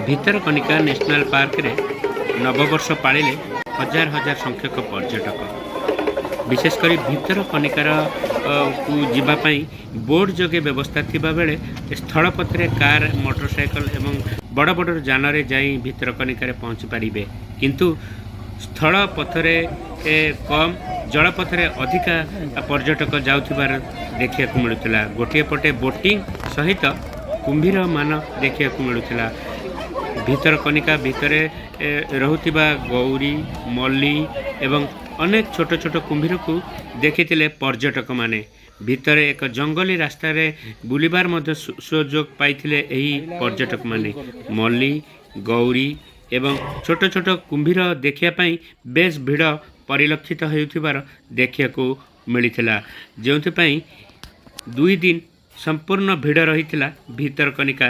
Bhitarkanika national ପାର୍କରେ ନବବର୍ଷ ପାଳିଲେ ହଜାର ହଜାର ସଂଖ୍ୟକ ପର୍ଯ୍ୟଟକ। ବିଶେଷ କରି ଭିତରକନିକାର କୁ ଯିବା ପାଇଁ ବୋର୍ଡ ଯୋଗେ ବ୍ୟବସ୍ଥା ଥିବା ବେଳେ ସ୍ଥଳପଥରେ କାର, ମୋଟରସାଇକେଲ ଏବଂ ବଡ଼ ବଡ଼ ଯାନରେ ଯାଇ ଭିତରକନିକାରେ ପହଞ୍ଚି ପାରିବେ। କିନ୍ତୁ ସ୍ଥଳ ପଥରେ କମ୍, ଜଳପଥରେ ଅଧିକା ପର୍ଯ୍ୟଟକ ଯାଉଥିବାର ଦେଖିବାକୁ ମିଳୁଥିଲା। ଗୋଟିଏ ପଟେ ବୋଟିଂ ସହିତ କୁମ୍ଭୀରମାନ ଦେଖିବାକୁ ମିଳୁଥିଲା। ଭିତରକନିକା ଭିତରେ ରହୁଥିବା ଗୌରୀ, ମଲ୍ଲି ଏବଂ ଅନେକ ଛୋଟ ଛୋଟ କୁମ୍ଭୀରକୁ ଦେଖିଥିଲେ ପର୍ଯ୍ୟଟକମାନେ। ଭିତରେ ଏକ ଜଙ୍ଗଲୀ ରାସ୍ତାରେ ବୁଲିବାର ମଧ୍ୟ ସୁଯୋଗ ପାଇଥିଲେ ଏହି ପର୍ଯ୍ୟଟକମାନେ। ମଲ୍ଲି, ଗୌରୀ ଏବଂ ଛୋଟ ଛୋଟ କୁମ୍ଭୀର ଦେଖିବା ପାଇଁ ବେଶ ଭିଡ଼ ପରିଲକ୍ଷିତ ହେଉଥିବାର ଦେଖିବାକୁ ମିଳିଥିଲା, ଯେଉଁଥିପାଇଁ 2 ଦିନ ସମ୍ପୂର୍ଣ୍ଣ ଭିଡ଼ ରହିଥିଲା ଭିତରକନିକା